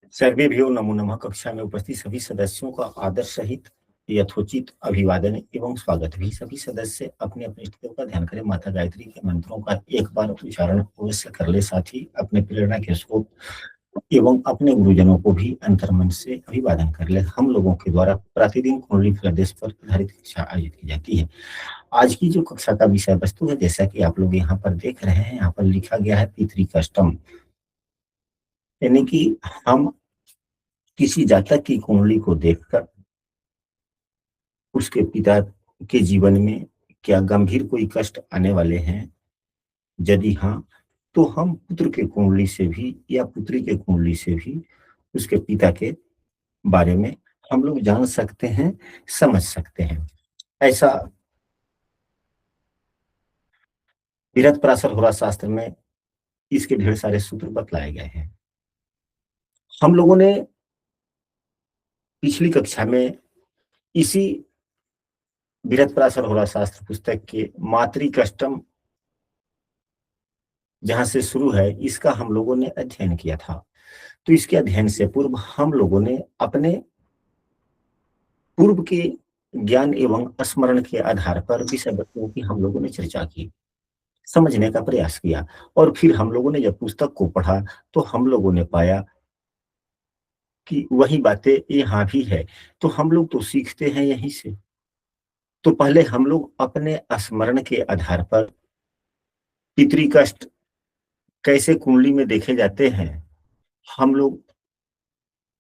सर्वेभ्यो नमो नमः। कक्षा में उपस्थित सभी सदस्यों का आदर सहित यथोचित अभिवादन एवं स्वागत भी। सभी सदस्य अपने अपने इष्टदेव का ध्यान करें। माता गायत्री के मंत्रों का एक बार उच्चारण अवश्य कर ले। साथ ही अपने प्रेरणा के स्रोत एवं अपने गुरुजनों को भी अंतर्मन से अभिवादन कर ले। हम लोगों के द्वारा प्रतिदिन कुंडली प्रदेश पर आधारित कक्षा आयोजित की जाती है। आज की जो कक्षा का विषय वस्तु है, जैसा कि आप लोग यहाँ पर देख रहे हैं, यहाँ पर लिखा गया है पितृ कष्टम, यानी कि हम किसी जातक की कुंडली को देखकर उसके पिता के जीवन में क्या गंभीर कोई कष्ट आने वाले हैं, यदि हाँ, तो हम पुत्र के कुंडली से भी या पुत्री के कुंडली से भी उसके पिता के बारे में हम लोग जान सकते हैं, समझ सकते हैं। ऐसा बृहत पराशर होरा शास्त्र में इसके ढेर सारे सूत्र बतलाए गए हैं। हम लोगों ने पिछली कक्षा में इसी बृहत पराशर होरा शास्त्र पुस्तक के मातृ कष्टम जहां से शुरू है, इसका हम लोगों ने अध्ययन किया था। तो इसके अध्ययन से पूर्व हम लोगों ने अपने पूर्व के ज्ञान एवं स्मरण के आधार पर विषय वस्तुओं की हम लोगों ने चर्चा की, समझने का प्रयास किया, और फिर हम लोगों ने जब पुस्तक को पढ़ा तो हम लोगों ने पाया कि वही बातें यहाँ भी है। तो हम लोग तो सीखते हैं यहीं से। तो पहले हम लोग अपने स्मरण के आधार पर पितृ कष्ट कैसे कुंडली में देखे जाते हैं, हम लोग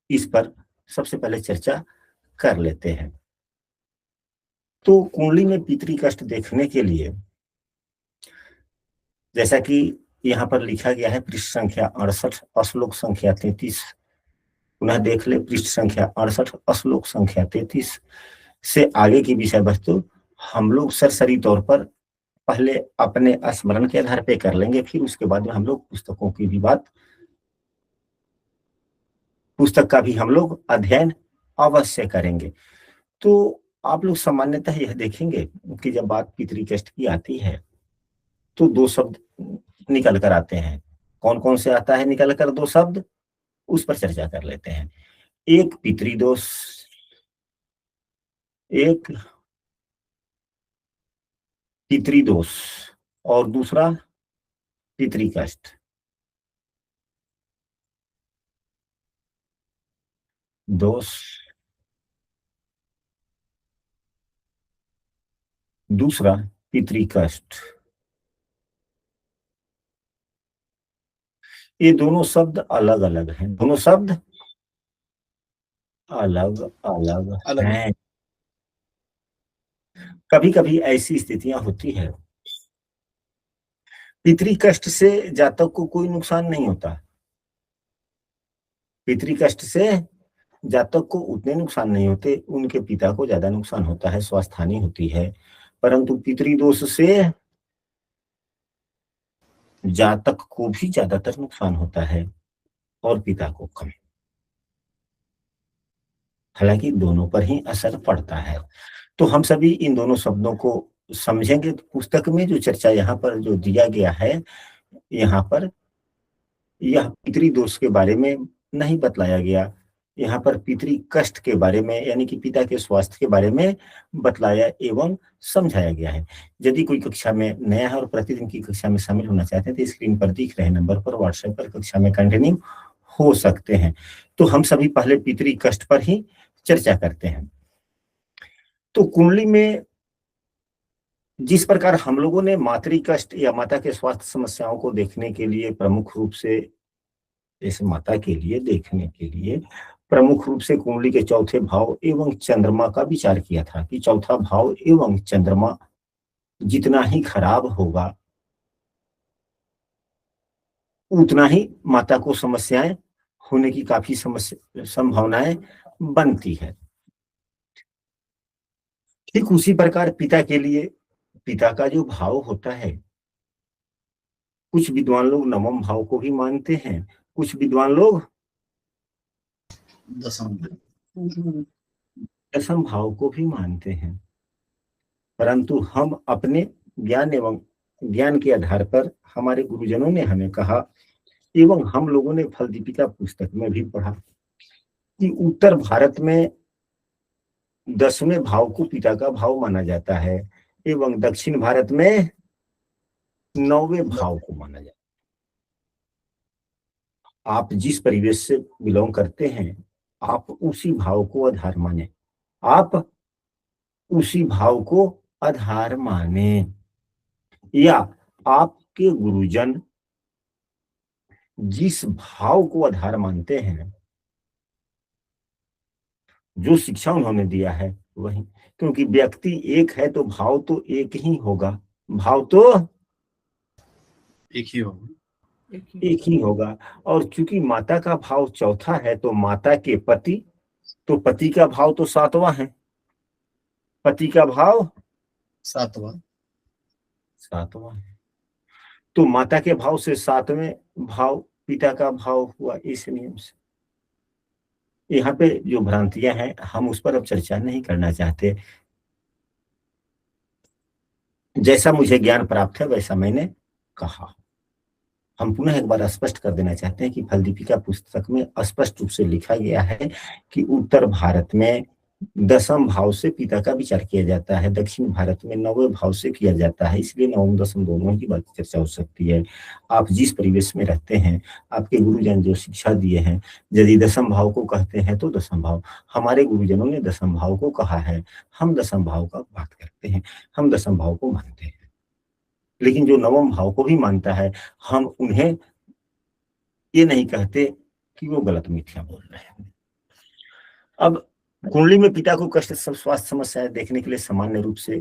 इस पर सबसे पहले चर्चा कर लेते हैं। तो कुंडली में पितृ कष्ट देखने के लिए, जैसा कि यहाँ पर लिखा गया है, पृष्ठ संख्या 68 श्लोक संख्या 33, पुनः देख ले, पृष्ठ संख्या 68 श्लोक संख्या 33 से आगे की विषय वस्तु हम लोग सरसरी तौर पर पहले अपने स्मरण के आधार पे कर लेंगे, फिर उसके बाद में हम लोग पुस्तकों की भी बात, पुस्तक का भी हम लोग अध्ययन अवश्य करेंगे। तो आप लोग सामान्यतः यह देखेंगे कि जब बात पितृ कष्ट की आती है तो दो शब्द निकल कर आते हैं। कौन कौन से आता है निकल कर दो शब्द, उस पर चर्चा कर लेते हैं। एक पितृदोष, एक पितृदोष और दूसरा पितृ कष्ट। दोष, दूसरा पितृ कष्ट। ये दोनों शब्द अलग अलग हैं, दोनों शब्द अलग अलग हैं। कभी कभी ऐसी स्थितियां होती है, पितृ कष्ट से जातक को कोई नुकसान नहीं होता, पितृ कष्ट से जातक को उतने नुकसान नहीं होते, उनके पिता को ज्यादा नुकसान होता है, स्वास्थ्य हानि होती है। परंतु पितृदोष से जातक को भी ज्यादातर नुकसान होता है और पिता को कम। हालांकि दोनों पर ही असर पड़ता है। तो हम सभी इन दोनों शब्दों को समझेंगे। तो पुस्तक में जो चर्चा यहाँ पर जो दिया गया है, यहाँ पर यह पितृ दोष के बारे में नहीं बतलाया गया, यहाँ पर पितृ कष्ट के बारे में, यानी कि पिता के स्वास्थ्य के बारे में बतलाया एवं समझाया गया है। यदि कोई कक्षा में नया है और प्रतिदिन की कक्षा में शामिल होना चाहते हैं तो स्क्रीन पर दिख रहे नंबर पर व्हाट्सएप पर कक्षा में कंटिन्यू हो सकते हैं। तो हम सभी पहले पितृ कष्ट पर ही चर्चा करते हैं। तो कुंडली में जिस प्रकार हम लोगों ने मातृ कष्ट या माता के स्वास्थ्य समस्याओं को देखने के लिए प्रमुख रूप से, जैसे माता के लिए देखने के लिए प्रमुख रूप से कुंडली के चौथे भाव एवं चंद्रमा का विचार किया था कि चौथा भाव एवं चंद्रमा जितना ही खराब होगा उतना ही माता को समस्याएं होने की काफी संभावनाएं बनती है। ठीक उसी प्रकार पिता के लिए, पिता का जो भाव होता है, कुछ विद्वान लोग नवम भाव को भी मानते हैं, कुछ विद्वान लोग दसम भाव को भी मानते हैं। परंतु हम अपने ज्ञान एवं ज्ञान के आधार पर, हमारे गुरुजनों ने हमें कहा एवं हम लोगों ने फल दीपिका पुस्तक में भी पढ़ा कि उत्तर भारत में 10वें भाव को पिता का भाव माना जाता है एवं दक्षिण भारत में 9वें भाव को माना जाता है। आप जिस परिवेश से बिलोंग करते हैं, आप उसी भाव को आधार माने, आप उसी भाव को आधार माने, या आपके गुरुजन जिस भाव को आधार मानते हैं, जो शिक्षा उन्होंने दिया है वही, क्योंकि व्यक्ति एक है तो भाव तो एक ही होगा, भाव तो एक ही होगा, एक ही होगा। और चूंकि माता का भाव चौथा है तो माता के पति, तो पति का भाव तो 7वां है, पति का भाव 7वां है, तो माता के भाव से 7वें भाव पिता का भाव हुआ, इस नियम से। यहाँ पे जो भ्रांतियां हैं हम उस पर अब चर्चा नहीं करना चाहते। जैसा मुझे ज्ञान प्राप्त है वैसा मैंने कहा। हम पुनः एक बार स्पष्ट कर देना चाहते हैं कि फल दीपिका पुस्तक में स्पष्ट रूप से लिखा गया है कि उत्तर भारत में 10वें भाव से पिता का विचार किया जाता है, दक्षिण भारत में 9वें भाव से किया जाता है, इसलिए 9 10 दोनों की बात चर्चा हो सकती है। आप जिस परिवेश में रहते हैं, आपके गुरुजन जो शिक्षा दिए हैं, यदि 10वें भाव को कहते हैं तो 10वें भाव, हमारे गुरुजनों ने 10वें भाव को कहा है, हम 10वें भाव का बात करते हैं, हम 10वें भाव को मानते हैं। लेकिन जो 9वें भाव को भी मानता है, हम उन्हें ये नहीं कहते कि वो गलत मिथ्या बोल रहे हैं। अब कुंडली में पिता को कष्ट, सब स्वास्थ्य समस्याएं देखने के लिए सामान्य रूप से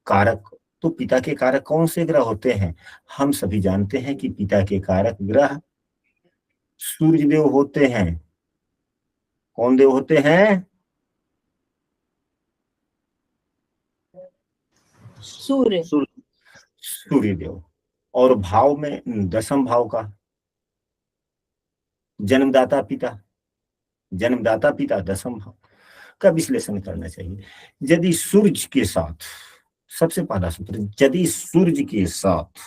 कारक, तो पिता के कारक कौन से ग्रह होते हैं? हम सभी जानते हैं कि पिता के कारक ग्रह सूर्य देव होते हैं। कौन देव होते हैं? सूर्य देव। और भाव में 10वें भाव का जन्मदाता पिता, जन्मदाता पिता 10वें भाव का विश्लेषण करना चाहिए। यदि सूर्य के साथ, सबसे पहला सूत्र, यदि सूर्य के साथ,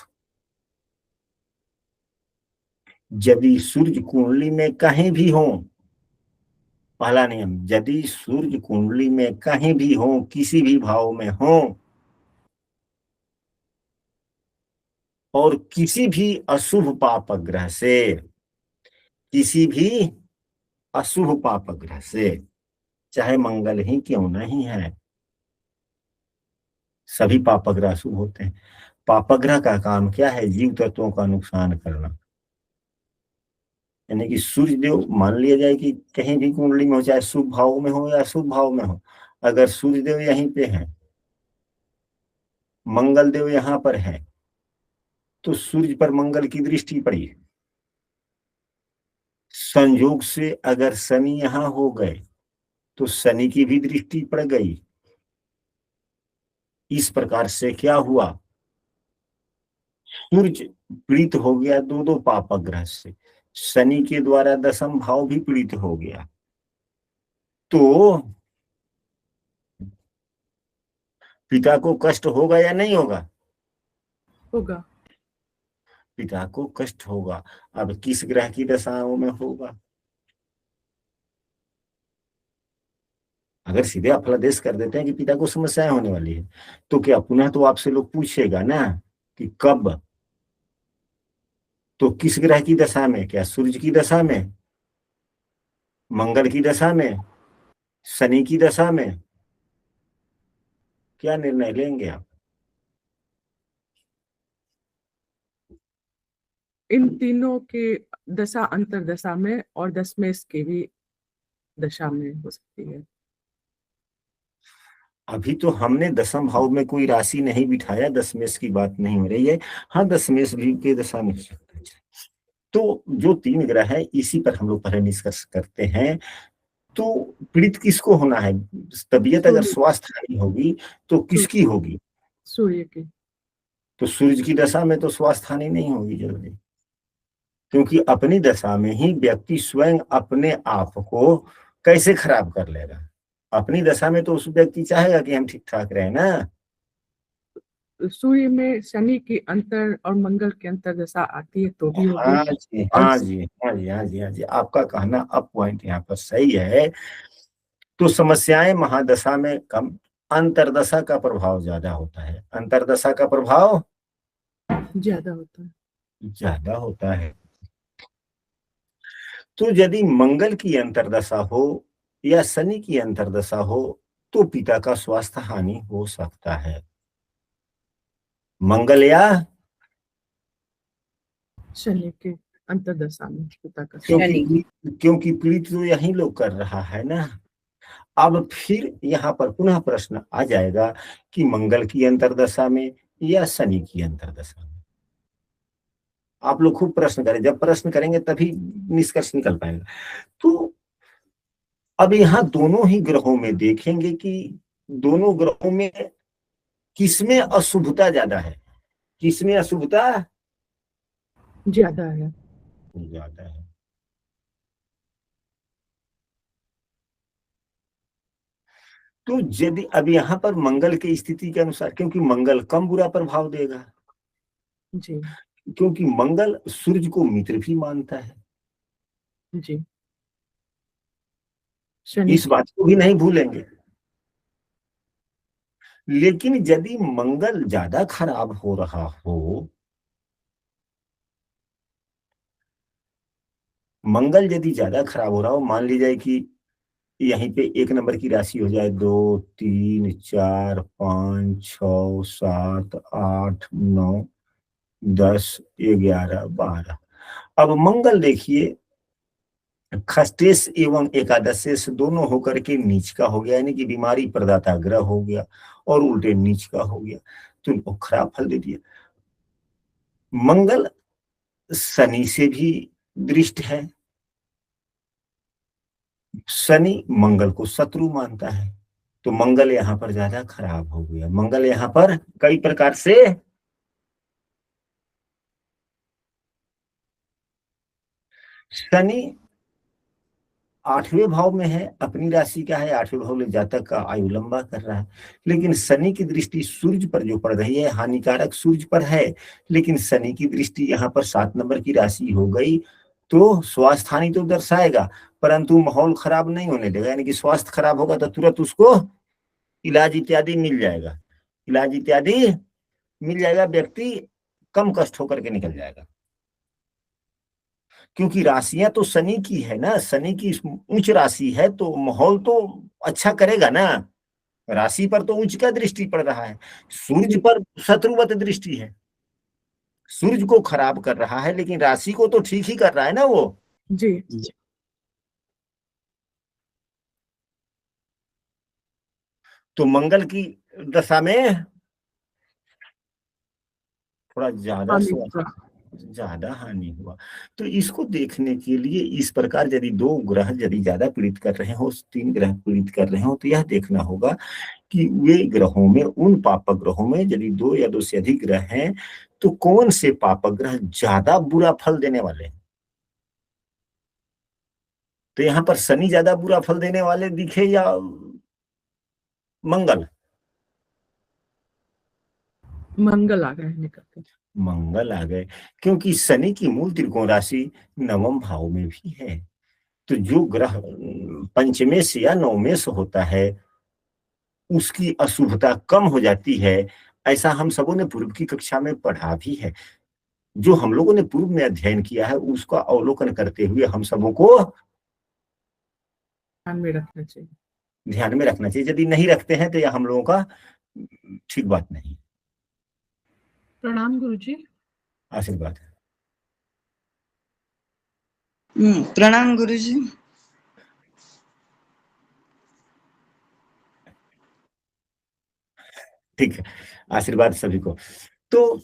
यदि सूर्य कुंडली में कहीं भी हो, पहला नियम, यदि सूर्य कुंडली में कहीं भी हो, किसी भी भाव में हो, और किसी भी अशुभ पाप ग्रह से, किसी भी अशुभ पाप ग्रह से, चाहे मंगल ही क्यों नहीं है, सभी पापग्रह अशुभ होते हैं। पापग्रह का काम क्या है? जीव तत्वों का नुकसान करना। यानी कि सूर्य देव मान लिया जाए कि कहीं भी कुंडली में हो, चाहे शुभ भाव में हो या अशुभ भाव में हो, अगर सूर्य देव यहीं पे है, मंगल देव यहां पर है, तो सूर्य पर मंगल की दृष्टि पड़ी है। संयोग से अगर शनि यहां हो गए तो शनि की भी दृष्टि पड़ गई। इस प्रकार से क्या हुआ? सूर्य पीड़ित हो गया दो दो पाप ग्रह से, शनि के द्वारा 10वें भाव भी पीड़ित हो गया। तो पिता को कष्ट होगा या नहीं होगा? होगा। पिता को कष्ट होगा। अब किस ग्रह की दशाओं में होगा? अगर सीधे आप फलादेश कर देते हैं कि पिता को समस्याएं होने वाली है, तो क्या पुनः तो आपसे लोग पूछेगा ना कि कब, तो किस ग्रह की दशा में? क्या सूर्य की दशा में, मंगल की दशा में, शनि की दशा में? क्या निर्णय लेंगे आप? इन तीनों के दशा अंतर दशा में और दशमेश के भी दशा में हो सकती है। अभी तो हमने 10वें भाव में कोई राशि नहीं बिठाया, दशमेश की बात नहीं हो रही है। हाँ, दशमेश भी के दशा में हो सकता है। तो जो 3 ग्रह है इसी पर हम लोग पहले निष्कर्ष करते हैं। तो पीड़ित किसको होना है? तबीयत अगर स्वास्थ्य हानि होगी तो किसकी होगी? सूर्य की। तो सूर्य की दशा में तो स्वास्थ्य हानि नहीं होगी जल्दी, क्योंकि अपनी दशा में ही व्यक्ति स्वयं अपने आप को कैसे खराब कर लेगा। अपनी दशा में तो उस व्यक्ति चाहेगा कि हम ठीक ठाक रहे ना, सूर्य में शनि की अंतर और मंगल की अंतर दशा आती है तो भी होगी। हाँ जी, और हाँ जी, हाँ जी, हाँ जी, हाँ जी, आपका कहना अब पॉइंट यहाँ पर सही है। तो समस्याएं महादशा में कम, अंतरदशा का प्रभाव ज्यादा होता है। अंतरदशा का प्रभाव ज्यादा होता है। ज्यादा होता है। तो यदि मंगल की अंतरदशा हो या शनि की अंतरदशा हो तो पिता का स्वास्थ्य हानि हो सकता है। मंगल या शनि के अंतर्दशा में पिता का क्योंकि पीड़ित तो यही लोग कर रहा है ना। अब फिर यहाँ पर पुनः प्रश्न आ जाएगा कि मंगल की अंतरदशा में या शनि की अंतरदशा में। आप लोग खूब प्रश्न करें, जब प्रश्न करेंगे तभी निष्कर्ष निकल पाएगा। तो अब यहाँ दोनों ही ग्रहों में देखेंगे कि दोनों ग्रहों में किसमें अशुभता ज्यादा है, किसमें अशुभता ज्यादा है। ज्यादा है। तो यदि अब यहाँ पर मंगल की स्थिति के अनुसार, क्योंकि मंगल कम बुरा प्रभाव देगा, जी क्योंकि मंगल सूर्य को मित्र भी मानता है। जी। शनि इस बात को भी नहीं भूलेंगे। लेकिन यदि मंगल ज्यादा खराब हो रहा हो, मंगल यदि ज्यादा खराब हो रहा हो, मान लीजिए कि यहीं पे एक नंबर की राशि हो जाए 2, 3, 4, 5, 6, 7, 8, 9, 10, 11, 12। अब मंगल देखिए खष्टेश एवं एकादशेश दोनों होकर के नीच का हो गया, यानी कि बीमारी प्रदाता ग्रह हो गया और उल्टे नीच का हो गया, तो इनको खराब फल दे दिया। मंगल शनि से भी दृष्ट है, शनि मंगल को शत्रु मानता है, तो मंगल यहाँ पर ज्यादा खराब हो गया। मंगल यहाँ पर कई प्रकार से शनि 8वें भाव में है, अपनी राशि का है, 8वें भाव में जातक का आयु लंबा कर रहा है। लेकिन शनि की दृष्टि सूर्य पर जो पड़ रही है, हानिकारक सूर्य पर है, लेकिन शनि की दृष्टि यहाँ पर 7 नंबर की राशि हो गई तो स्वास्थ्य हानि तो दर्शाएगा, परंतु माहौल खराब नहीं होने देगा। यानी कि स्वास्थ्य खराब होगा तो तुरंत उसको इलाज इत्यादि मिल जाएगा, इलाज इत्यादि मिल जाएगा, व्यक्ति कम कष्ट होकर के निकल जाएगा। क्योंकि राशियां तो शनि की है ना, शनि की उच्च राशि है तो माहौल तो अच्छा करेगा ना। राशि पर तो उच्च का दृष्टि पड़ रहा है, सूर्य पर शत्रुवत दृष्टि है, सूर्य को खराब कर रहा है, लेकिन राशि को तो ठीक ही कर रहा है ना वो। जी तो मंगल की दशा में थोड़ा ज्यादा ज्यादा हानि हुआ। तो इसको देखने के लिए इस प्रकार यदि 2 ग्रह यदि ज्यादा पीड़ित कर रहे हो, 3 ग्रह पीड़ित कर रहे हो, तो यह देखना होगा कि वे ग्रहों में, उन पापक ग्रहों में यदि 2 या 2 से अधिक ग्रह हैं तो कौन से पापक ग्रह ज्यादा बुरा फल देने वाले हैं। तो यहाँ पर शनि ज्यादा बुरा फल देने वाले दिखे या मंगल। मंगल आ गए निकल के। मंगल आ गए, क्योंकि शनि की मूल त्रिकोण राशि 9वें भाव में भी है। तो जो ग्रह पंचमें से या 9वें से होता है उसकी अशुभता कम हो जाती है। ऐसा हम सबों ने पूर्व की कक्षा में पढ़ा भी है। जो हम लोगों ने पूर्व में अध्ययन किया है उसका अवलोकन करते हुए हम सबों को ध्यान में रखना चाहिए। ध्यान में रखना चाहिए। यदि नहीं रखते हैं तो यह हम लोगों का ठीक बात नहीं। प्रणाम गुरुजी। आशीर्वाद। प्रणाम गुरुजी। ठीक है, आशीर्वाद सभी को। तो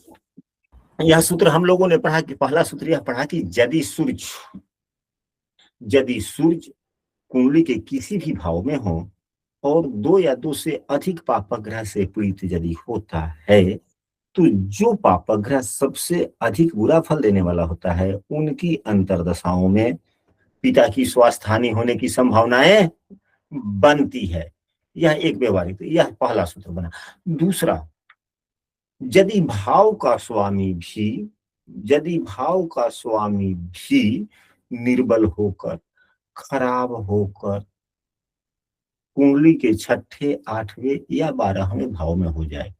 यह सूत्र हम लोगों ने पढ़ा कि पहला सूत्र यह पढ़ा कि यदि सूर्य कुंडली के किसी भी भाव में हो और 2 या 2 से अधिक पापक ग्रह से पीड़ित यदि होता है तो जो पापक ग्रह सबसे अधिक बुरा फल देने वाला होता है उनकी अंतरदशाओं में पिता की स्वास्थ्य हानि होने की संभावनाएं बनती है। यह एक व्यवहारिक, यह पहला सूत्र बना। दूसरा, यदि भाव का स्वामी भी निर्बल होकर, खराब होकर कुंडली के छठे, आठवें या 12वें भाव में हो जाए,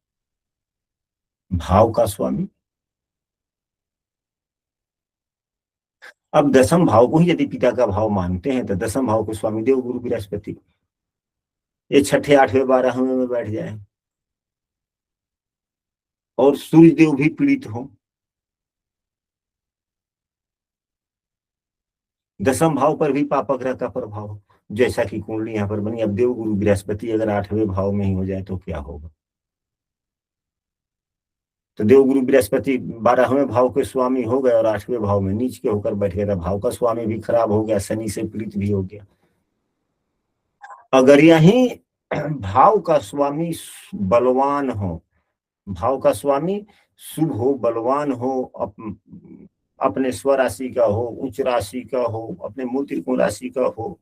भाव का स्वामी, अब दसम भाव को ही यदि पिता का भाव मानते हैं तो दसम भाव को स्वामी देव गुरु बृहस्पति, ये छठे, आठवें, 12वें में बैठ जाए और सूर्य देव भी पीड़ित हो, दसम भाव पर भी पाप ग्रह का प्रभाव, जैसा कि कुंडली यहाँ पर बनी। अब देव गुरु बृहस्पति अगर 8वें भाव में ही हो जाए तो क्या होगा? तो देव गुरु बृहस्पति 12वें भाव के स्वामी हो गए और 8वें भाव में नीच के होकर बैठ गया, भाव का स्वामी भी खराब हो गया, शनि से पीड़ित भी हो गया। अगर यही भाव का स्वामी बलवान हो, भाव का स्वामी शुभ हो, बलवान हो, अपने स्वराशि का हो, उच्च राशि का हो, अपने मूल त्रिकोण राशि का हो,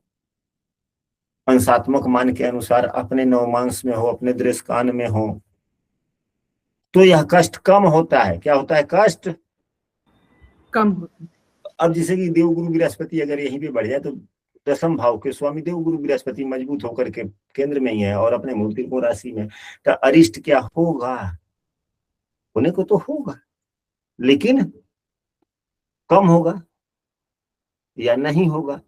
अंशात्मक मान के अनुसार अपने नवमांश में हो, अपने दृष्कान में हो, तो यह कष्ट कम होता है। क्या होता है? कष्ट कम होता है। अब जैसे कि देव गुरु बृहस्पति अगर यहीं पे बढ़ जाए तो दसम भाव के स्वामी देव गुरु बृहस्पति मजबूत होकर के केंद्र में ही है और अपने मूल त्रिकोण राशि में, तो अरिष्ट क्या होगा? होने को तो होगा, लेकिन कम होगा या नहीं होगा,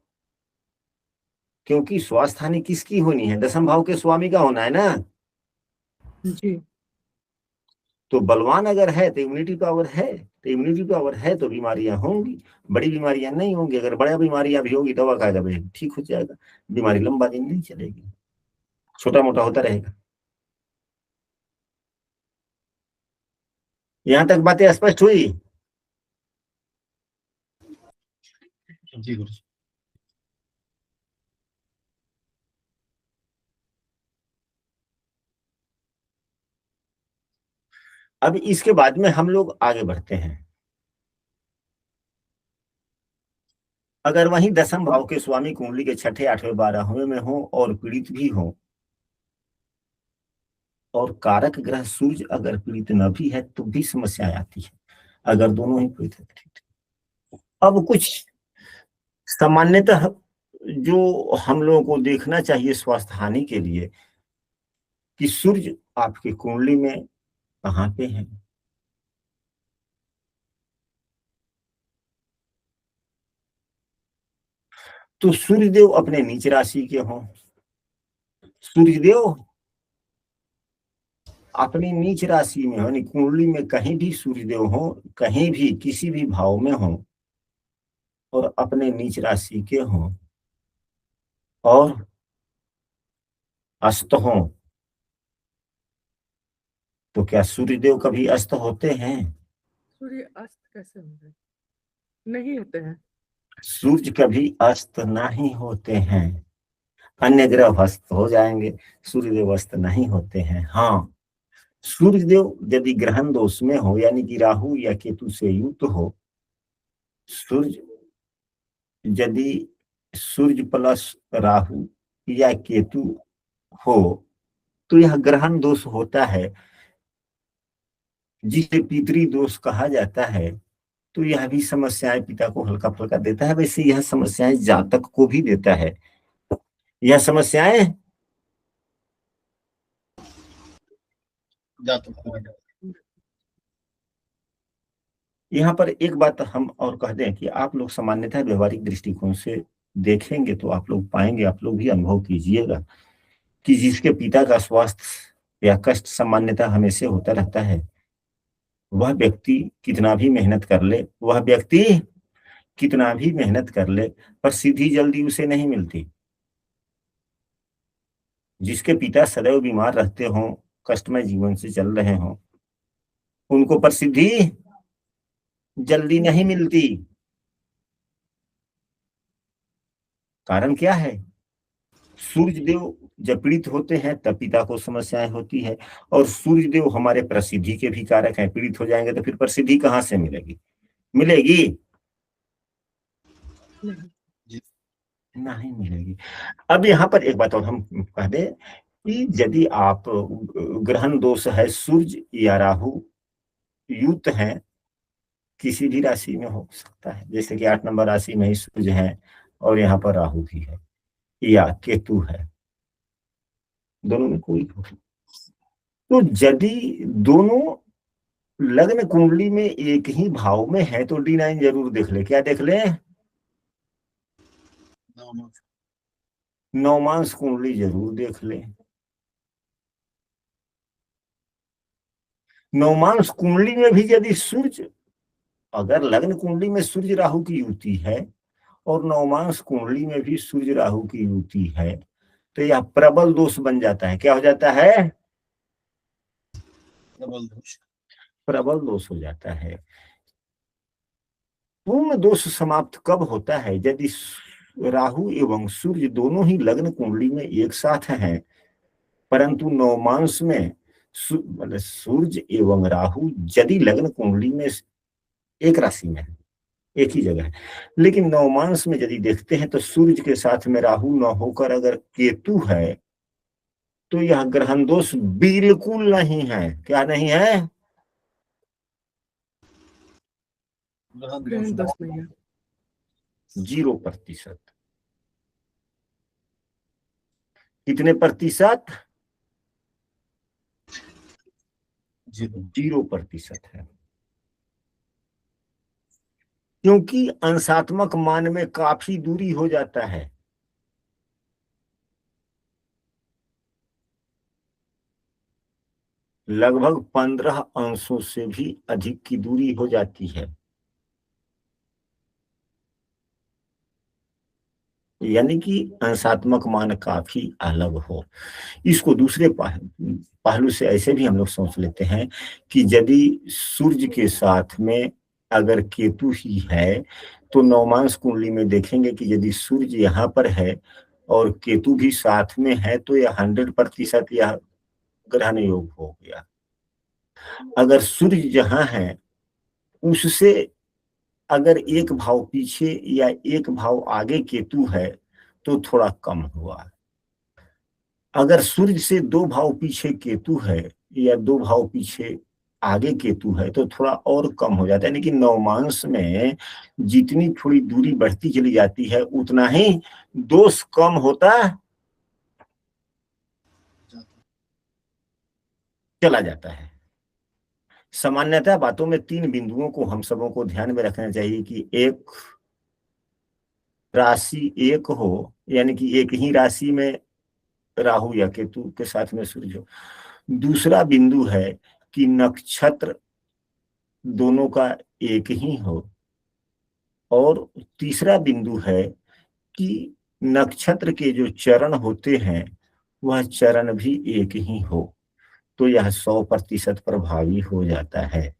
क्योंकि स्वास्थ्य हानि किसकी होनी है? दसम भाव के स्वामी का होना है ना जी। तो बलवान अगर है तो इम्यूनिटी पावर है, तो इम्यूनिटी पावर है तो बीमारियां होंगी, बड़ी बीमारियां नहीं होंगी। अगर बड़ा बीमारियां भी होगी दवा खाएगा भाई ठीक हो जाएगा, बीमारी लंबा दिन नहीं चलेगी, छोटा मोटा होता रहेगा। यहां तक बातें स्पष्ट हुई? जी गुरु जी। अब इसके बाद में हम लोग आगे बढ़ते हैं। अगर वहीं दसम भाव के स्वामी कुंडली के छठे, आठवें, 12वें में हो और पीड़ित भी हो, और कारक ग्रह सूर्य अगर पीड़ित न भी है तो भी समस्याएं आती है। अगर दोनों ही पीड़ित है ठीक। अब कुछ सामान्यतः जो हम लोगों को देखना चाहिए स्वास्थ्य हानि के लिए कि सूर्य आपकी कुंडली में कहाँ पे है। तो सूर्यदेव अपने नीच राशि के हों, सूर्यदेव अपनी नीच राशि में हो, यानी कुंडली में कहीं भी सूर्यदेव हो, कहीं भी किसी भी भाव में हो और अपने नीच राशि के हों और अस्त हो, तो क्या सूर्यदेव कभी अस्त होते हैं? सूर्य अस्त कैसे होंगे? नहीं होते हैं। सूर्य कभी अस्त नहीं होते हैं। अन्य ग्रह अस्त हो जाएंगे, सूर्यदेव अस्त नहीं होते हैं। हाँ, सूर्यदेव यदि ग्रहण दोष में हो, यानी कि राहु या केतु से युक्त हो, सूर्य यदि सूर्य प्लस राहु या केतु हो तो यह ग्रहण दोष होता है, जिसे पितृ दोष कहा जाता है। तो यह भी समस्याएं पिता को हल्का फुल्का देता है। वैसे यह समस्याएं जातक को भी देता है। यह समस्याएं यहाँ पर एक बात हम और कह दें कि आप लोग सामान्यतः व्यवहारिक दृष्टिकोण से देखेंगे तो आप लोग पाएंगे, आप लोग भी अनुभव कीजिएगा कि जिसके पिता का स्वास्थ्य या कष्ट सामान्यतः हमेशा होता रहता है, वह व्यक्ति कितना भी मेहनत कर ले, पर सिद्धि जल्दी उसे नहीं मिलती। जिसके पिता सदैव बीमार रहते हों, कष्टमय जीवन से चल रहे हों, उनको प्रसिद्धि जल्दी नहीं मिलती। कारण क्या है? सूर्यदेव जब पीड़ित होते हैं तब पिता को समस्याएं होती है, और सूर्यदेव हमारे प्रसिद्धि के भी कारक हैं। पीड़ित हो जाएंगे तो फिर प्रसिद्धि कहाँ से मिलेगी? नहीं मिलेगी। अब यहाँ पर एक बात और हम कह दें कि यदि आप ग्रहण दोष है सूर्य या राहु युक्त हैं किसी भी राशि में हो सकता है, जैसे कि 8 नंबर राशि में ही सूर्य है और यहाँ पर राहु भी है या केतु है, दोनों में कोई हो। तो यदि दोनों लग्न कुंडली में एक ही भाव में है तो D9 जरूर देख ले। क्या देख ले? नवमांश कुंडली जरूर देख ले। नवमांश कुंडली में भी यदि सूर्य, अगर लग्न कुंडली में सूर्य राहु की युति है और नवमांश कुंडली में भी सूर्य राहु की युति है तो यह प्रबल दोष बन जाता है। क्या हो जाता है? प्रबल दोष हो जाता है। पूर्ण दोष समाप्त कब होता है? यदि राहु एवं सूर्य दोनों ही लग्न कुंडली में एक साथ हैं, परंतु नवमांश में मतलब सूर्य एवं राहु यदि लग्न कुंडली में एक राशि में है, एक ही जगह है, लेकिन नवमांश में यदि देखते हैं तो सूर्य के साथ में राहु न होकर अगर केतु है तो यह ग्रहण दोष बिल्कुल नहीं है। क्या नहीं है? ग्रहण दोष नहीं है। 0%। कितने प्रतिशत? 0% है, क्योंकि अंशात्मक मान में काफी दूरी हो जाता है। लगभग 15 अंशों से भी अधिक की दूरी हो जाती है, यानी कि अंशात्मक मान काफी अलग हो। इसको दूसरे पहलू से ऐसे भी हम लोग सोच लेते हैं कि यदि सूर्य के साथ में अगर केतु ही है तो नवमांश कुंडली में देखेंगे कि यदि सूर्य यहाँ पर है और केतु भी साथ में है तो यह 100% यह ग्रहण योग हो गया। अगर सूर्य जहाँ है उससे अगर एक भाव पीछे या एक भाव आगे केतु है तो थोड़ा कम हुआ। अगर सूर्य से 2 भाव पीछे केतु है या 2 भाव पीछे आगे केतु है तो थोड़ा और कम हो जाता है, यानी कि नवमांश में जितनी थोड़ी दूरी बढ़ती चली जाती है उतना ही दोष कम होता चला जाता है। सामान्यतः बातों में 3 बिंदुओं को हम सबों को ध्यान में रखना चाहिए कि एक राशि एक हो, यानी कि एक ही राशि में राहु या केतु के साथ में सूर्य हो। दूसरा बिंदु है कि नक्षत्र दोनों का एक ही हो, और तीसरा बिंदु है कि नक्षत्र के जो चरण होते हैं वह चरण भी एक ही हो, तो यह 100% प्रभावी हो जाता है।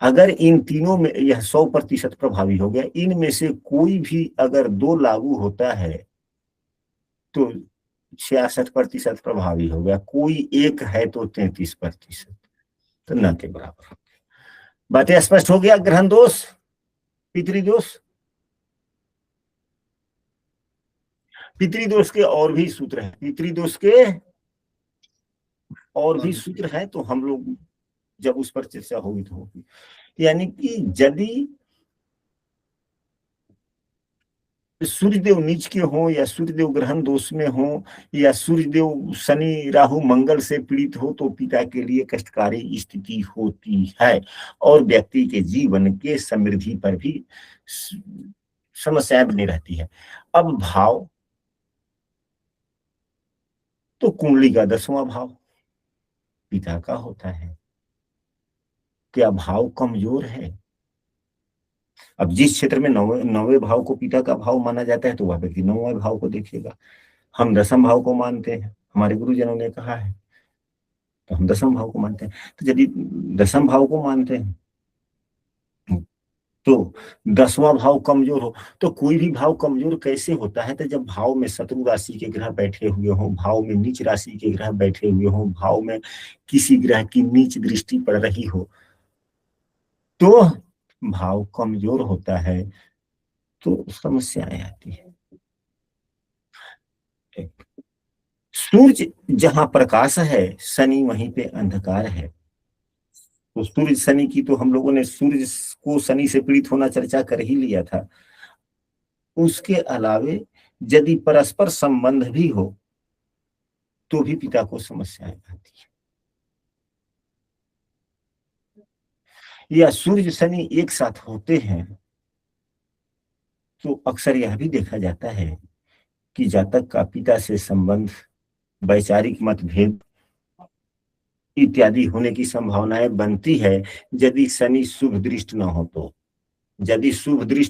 अगर इन तीनों में यह 100% प्रभावी हो गया, इनमें से कोई भी अगर 2 लागू होता है तो 66% प्रभावी हो गया, कोई एक है तो 33%, तो न के बराबर। बातें स्पष्ट हो गया? ग्रहण दोष, पितृदोष, पितृदोष के और भी सूत्र हैं, पितृदोष के और भी सूत्र हैं, तो हम लोग जब उस पर चर्चा होगी तो होगी। यानी कि यदि सूर्यदेव नीच के हो या सूर्यदेव ग्रहण दोष में हो या सूर्यदेव शनि राहु मंगल से पीड़ित हो तो पिता के लिए कष्टकारी स्थिति होती है और व्यक्ति के जीवन के समृद्धि पर भी समस्याएं बनी रहती है। अब भाव, तो कुंडली का 10वां भाव पिता का होता है। क्या भाव कमजोर है? अब जिस क्षेत्र में 9वें भाव को पिता का भाव माना जाता है तो वह व्यक्ति 9वें भाव को देखेगा। हम 10म भाव को मानते हैं, हमारे गुरुजनों ने कहा है, तो हम 10म भाव को मानते हैं। तो यदि 10म भाव को मानते हैं तो 10वां भाव कमजोर हो, तो कोई भी भाव कमजोर कैसे होता है? तो जब भाव में शत्रु राशि के ग्रह बैठे हुए हों, भाव में नीच राशि के ग्रह बैठे हुए हों, भाव में किसी ग्रह की नीच दृष्टि पड़ रही हो, तो भाव कमजोर होता है तो समस्याएं आती है। सूर्य जहां प्रकाश है, शनि वहीं पे अंधकार है। तो सूर्य शनि की तो हम लोगों ने सूर्य को शनि से पीड़ित होना चर्चा कर ही लिया था। उसके अलावे यदि परस्पर संबंध भी हो तो भी पिता को समस्याएं आती है। या सूर्य शनि एक साथ होते हैं तो अक्सर यह भी देखा जाता है कि जातक का पिता से संबंध, वैचारिक मतभेद इत्यादि होने की संभावनाएं बनती है यदि शनि शुभ दृष्ट न हो तो। यदि शुभ दृष्टि